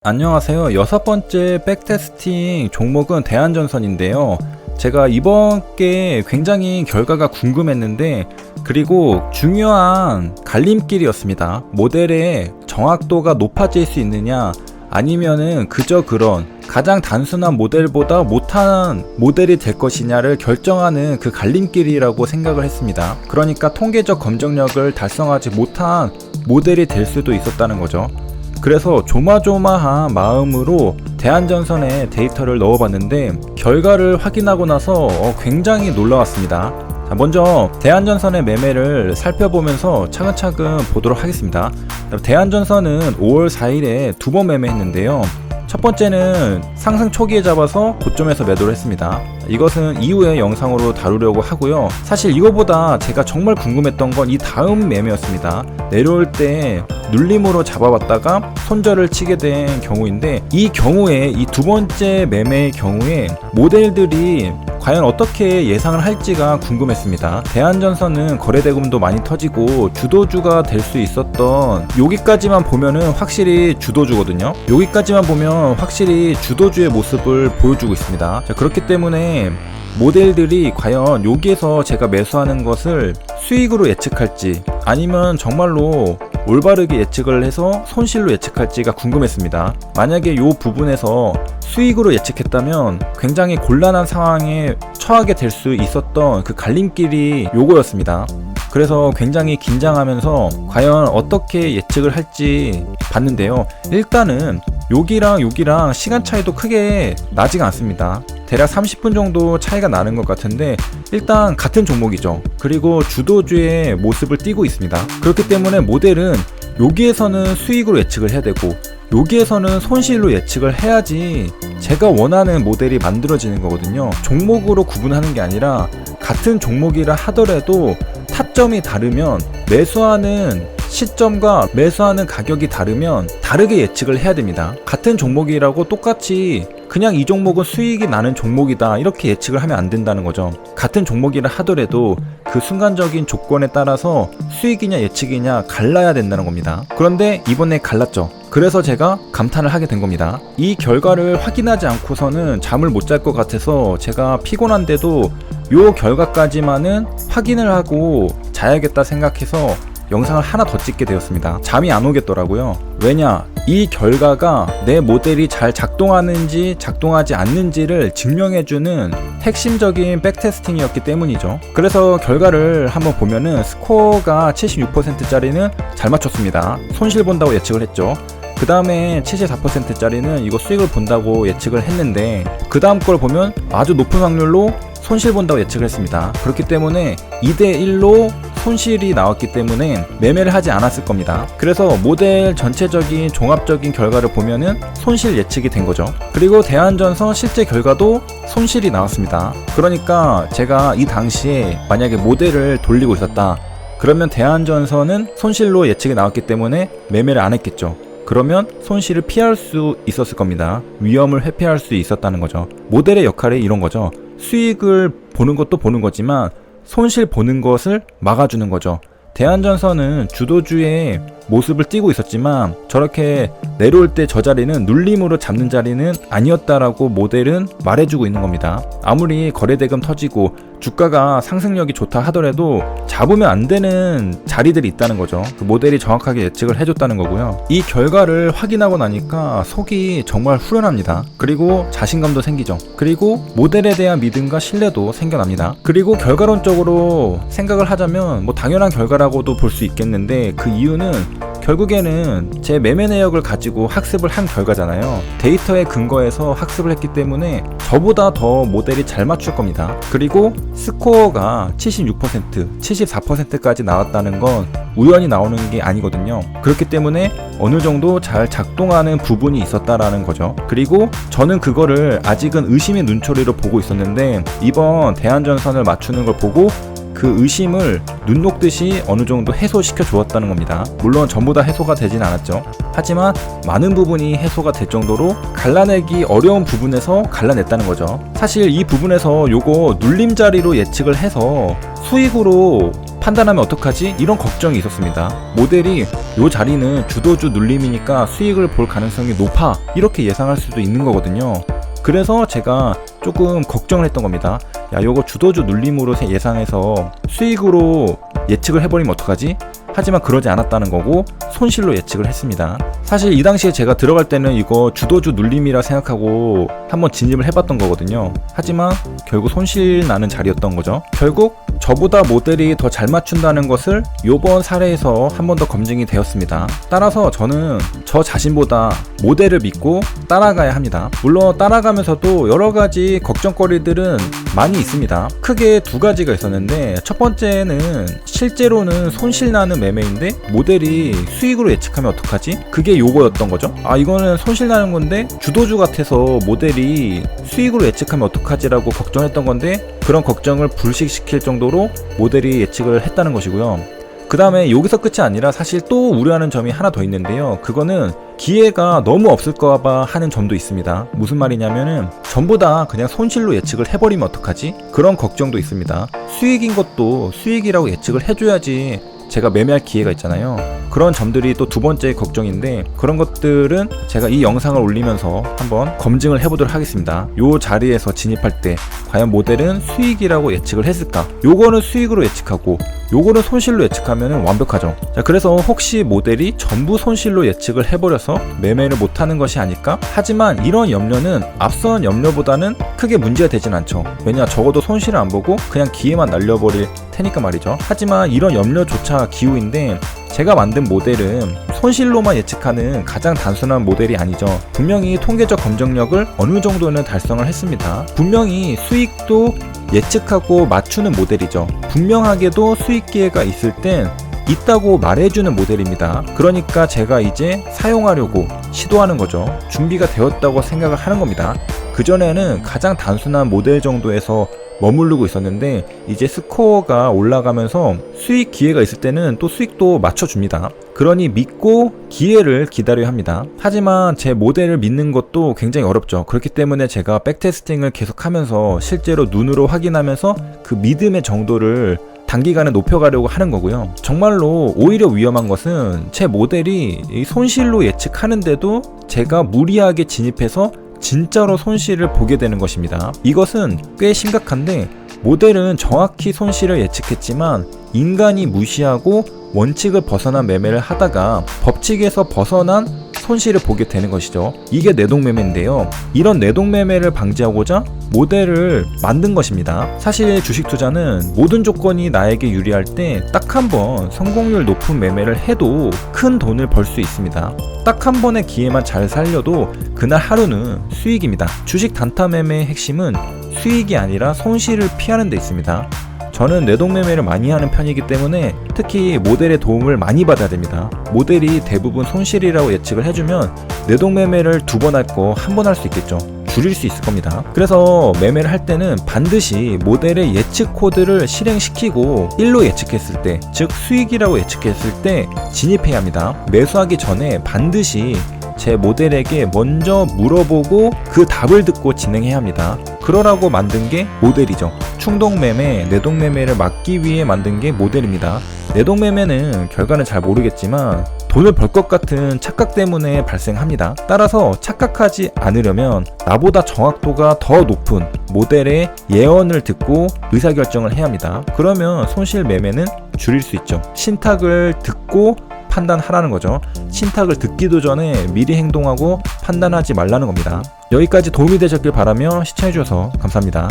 안녕하세요. 6번째 백테스팅 종목은 대한전선인데요. 제가 이번 게 굉장히 결과가 궁금했는데, 그리고 중요한 갈림길이었습니다. 모델의 정확도가 높아질 수 있느냐, 아니면은 그저 그런 가장 단순한 모델보다 못한 모델이 될 것이냐를 결정하는 그 갈림길이라고 생각을 했습니다. 그러니까 통계적 검증력을 달성하지 못한 모델이 될 수도 있었다는 거죠. 그래서 조마조마한 마음으로 대한전선에 데이터를 넣어봤는데 결과를 확인하고 나서 굉장히 놀라웠습니다. 자, 먼저 대한전선의 매매를 살펴보면서 차근차근 보도록 하겠습니다. 대한전선은 5월 4일에 2번 매매했는데요. 첫 번째는 상승 초기에 잡아서 고점에서 매도를 했습니다. 이것은 이후의 영상으로 다루려고 하고요. 사실 이거보다 제가 정말 궁금했던 건 이 다음 매매였습니다. 내려올 때 눌림으로 잡아봤다가 손절을 치게 된 경우인데, 이 경우에 이 두 번째 매매의 경우에 모델들이 과연 어떻게 예상을 할지가 궁금했습니다. 대한전선은 거래대금도 많이 터지고 주도주가 될 수 있었던, 여기까지만 보면은 확실히 주도주거든요. 여기까지만 보면 확실히 주도주의 모습을 보여주고 있습니다. 자, 그렇기 때문에 모델들이 과연 여기에서 제가 매수하는 것을 수익으로 예측할지 아니면 정말로 올바르게 예측을 해서 손실로 예측할지가 궁금했습니다. 만약에 이 부분에서 수익으로 예측했다면 굉장히 곤란한 상황에 처하게 될 수 있었던 그 갈림길이 요거였습니다. 그래서 굉장히 긴장하면서 과연 어떻게 예측을 할지 봤는데요. 일단은 여기랑 시간 차이도 크게 나지가 않습니다. 대략 30분 정도 차이가 나는 것 같은데, 일단 같은 종목이죠. 그리고 주도주의 모습을 띠고 있습니다. 그렇기 때문에 모델은 여기에서는 수익으로 예측을 해야 되고 여기에서는 손실로 예측을 해야지 제가 원하는 모델이 만들어지는 거거든요. 종목으로 구분하는 게 아니라 같은 종목이라 하더라도 타점이 다르면 매수하는 시점과 매수하는 가격이 다르면 다르게 예측을 해야 됩니다. 같은 종목이라고 똑같이 그냥 이 종목은 수익이 나는 종목이다 이렇게 예측을 하면 안 된다는 거죠. 같은 종목이라 하더라도 그 순간적인 조건에 따라서 수익이냐 예측이냐 갈라야 된다는 겁니다. 그런데 이번에 갈랐죠. 그래서 제가 감탄을 하게 된 겁니다. 이 결과를 확인하지 않고서는 잠을 못 잘 것 같아서 제가 피곤한데도 요 결과까지만은 확인을 하고 자야겠다 생각해서 영상을 하나 더 찍게 되었습니다. 잠이 안 오겠더라고요. 왜냐? 이 결과가 내 모델이 잘 작동하는지 작동하지 않는지를 증명해주는 핵심적인 백테스팅이었기 때문이죠. 그래서 결과를 한번 보면은 스코어가 76%짜리는 잘 맞췄습니다. 손실 본다고 예측을 했죠. 그 다음에 74%짜리는 이거 수익을 본다고 예측을 했는데, 그 다음 걸 보면 아주 높은 확률로 손실 본다고 예측을 했습니다. 그렇기 때문에 2대1로 손실이 나왔기 때문에 매매를 하지 않았을 겁니다. 그래서 모델 전체적인 종합적인 결과를 보면은 손실 예측이 된 거죠. 그리고 대한전선 실제 결과도 손실이 나왔습니다. 그러니까 제가 이 당시에 만약에 모델을 돌리고 있었다, 그러면 대한전선은 손실로 예측이 나왔기 때문에 매매를 안 했겠죠. 그러면 손실을 피할 수 있었을 겁니다. 위험을 회피할 수 있었다는 거죠. 모델의 역할이 이런 거죠. 수익을 보는 것도 보는 거지만 손실 보는 것을 막아주는 거죠. 대한전선은 주도주의 모습을 띠고 있었지만 저렇게 내려올 때 저 자리는 눌림으로 잡는 자리는 아니었다라고 모델은 말해주고 있는 겁니다. 아무리 거래대금 터지고 주가가 상승력이 좋다 하더라도 잡으면 안 되는 자리들이 있다는 거죠. 그 모델이 정확하게 예측을 해줬다는 거고요. 이 결과를 확인하고 나니까 속이 정말 후련합니다. 그리고 자신감도 생기죠. 그리고 모델에 대한 믿음과 신뢰도 생겨납니다. 그리고 결과론적으로 생각을 하자면 뭐 당연한 결과라고도 볼 수 있겠는데, 그 이유는 결국에는 제 매매 내역을 가지고 학습을 한 결과잖아요. 데이터에 근거해서 학습을 했기 때문에 저보다 더 모델이 잘 맞출 겁니다. 그리고 스코어가 76%, 74%까지 나왔다는 건 우연히 나오는 게 아니거든요. 그렇기 때문에 어느 정도 잘 작동하는 부분이 있었다라는 거죠. 그리고 저는 그거를 아직은 의심의 눈초리로 보고 있었는데, 이번 대한전선을 맞추는 걸 보고 그 의심을 눈 녹듯이 어느 정도 해소시켜 주었다는 겁니다. 물론 전부 다 해소가 되진 않았죠. 하지만 많은 부분이 해소가 될 정도로 갈라내기 어려운 부분에서 갈라냈다는 거죠. 사실 이 부분에서 요거 눌림자리로 예측을 해서 수익으로 판단하면 어떡하지? 이런 걱정이 있었습니다. 모델이 요 자리는 주도주 눌림이니까 수익을 볼 가능성이 높아, 이렇게 예상할 수도 있는 거거든요. 그래서 제가 조금 걱정을 했던 겁니다. 야, 요거 주도주 눌림으로 예상해서 수익으로 예측을 해버리면 어떡하지? 하지만 그러지 않았다는 거고 손실로 예측을 했습니다. 사실 이 당시에 제가 들어갈 때는 이거 주도주 눌림이라 생각하고 한번 진입을 해봤던 거거든요. 하지만 결국 손실 나는 자리였던 거죠. 결국 저보다 모델이 더 잘 맞춘다는 것을 요번 사례에서 한 번 더 검증이 되었습니다. 따라서 저는 저 자신보다 모델을 믿고 따라가야 합니다. 물론 따라가면서도 여러 가지 걱정거리들은 많이 있습니다. 크게 두 가지가 있었는데, 첫 번째는 실제로는 손실 나는 매매인데 모델이 수익으로 예측하면 어떡하지? 그게 요거였던 거죠. 아, 이거는 손실 나는 건데 주도주 같아서 모델이 수익으로 예측하면 어떡하지? 라고 걱정했던 건데, 그런 걱정을 불식시킬 정도로 모델이 예측을 했다는 것이고요. 그 다음에 여기서 끝이 아니라 사실 또 우려하는 점이 하나 더 있는데요. 그거는 기회가 너무 없을까봐 하는 점도 있습니다. 무슨 말이냐면은 전부 다 그냥 손실로 예측을 해버리면 어떡하지? 그런 걱정도 있습니다. 수익인 것도 수익이라고 예측을 해줘야지 제가 매매할 기회가 있잖아요. 그런 점들이 또 두 번째 걱정인데, 그런 것들은 제가 이 영상을 올리면서 한번 검증을 해보도록 하겠습니다. 요 자리에서 진입할 때 과연 모델은 수익이라고 예측을 했을까? 요거는 수익으로 예측하고 요거는 손실로 예측하면 완벽하죠. 자, 그래서 혹시 모델이 전부 손실로 예측을 해버려서 매매를 못하는 것이 아닐까? 하지만 이런 염려는 앞선 염려보다는 크게 문제가 되진 않죠. 왜냐, 적어도 손실을 안 보고 그냥 기회만 날려버릴 테니까 말이죠. 하지만 이런 염려조차 기우인데, 제가 만든 모델은 손실로만 예측하는 가장 단순한 모델이 아니죠. 분명히 통계적 검증력을 어느 정도는 달성을 했습니다. 분명히 수익도 예측하고 맞추는 모델이죠. 분명하게도 수익 기회가 있을 땐 있다고 말해주는 모델입니다. 그러니까 제가 이제 사용하려고 시도하는 거죠. 준비가 되었다고 생각을 하는 겁니다. 그전에는 가장 단순한 모델 정도에서 머무르고 있었는데, 이제 스코어가 올라가면서 수익 기회가 있을 때는 또 수익도 맞춰줍니다. 그러니 믿고 기회를 기다려야 합니다. 하지만 제 모델을 믿는 것도 굉장히 어렵죠. 그렇기 때문에 제가 백테스팅을 계속하면서 실제로 눈으로 확인하면서 그 믿음의 정도를 단기간에 높여가려고 하는 거고요. 정말로 오히려 위험한 것은 제 모델이 손실로 예측하는데도 제가 무리하게 진입해서 진짜로 손실을 보게 되는 것입니다. 이것은 꽤 심각한데, 모델은 정확히 손실을 예측했지만 인간이 무시하고 원칙을 벗어난 매매를 하다가 법칙에서 벗어난 손실을 보게 되는 것이죠. 이게 내동매매인데요. 이런 내동매매를 방지하고자 모델을 만든 것입니다. 사실 주식 투자는 모든 조건이 나에게 유리할 때 딱 한 번 성공률 높은 매매를 해도 큰 돈을 벌 수 있습니다. 딱 한 번의 기회만 잘 살려도 그날 하루는 수익입니다. 주식 단타 매매의 핵심은 수익이 아니라 손실을 피하는 데 있습니다. 저는 내동매매를 많이 하는 편이기 때문에 특히 모델의 도움을 많이 받아야 됩니다. 모델이 대부분 손실이라고 예측을 해주면 내동매매를 2번 할 거 1번 할 수 있겠죠. 줄일 수 있을 겁니다. 그래서 매매를 할 때는 반드시 모델의 예측 코드를 실행시키고 1로 예측했을 때, 즉 수익이라고 예측했을 때 진입해야 합니다. 매수하기 전에 반드시 제 모델에게 먼저 물어보고 그 답을 듣고 진행해야 합니다. 그러라고 만든 게 모델이죠. 충동매매, 내동매매를 막기 위해 만든 게 모델입니다. 내동매매는 결과는 잘 모르겠지만 돈을 벌 것 같은 착각 때문에 발생합니다. 따라서 착각하지 않으려면 나보다 정확도가 더 높은 모델의 예언을 듣고 의사결정을 해야 합니다. 그러면 손실 매매는 줄일 수 있죠. 신탁을 듣고 판단하라는 거죠. 신탁을 듣기도 전에 미리 행동하고 판단하지 말라는 겁니다. 여기까지 도움이 되셨길 바라며 시청해주셔서 감사합니다.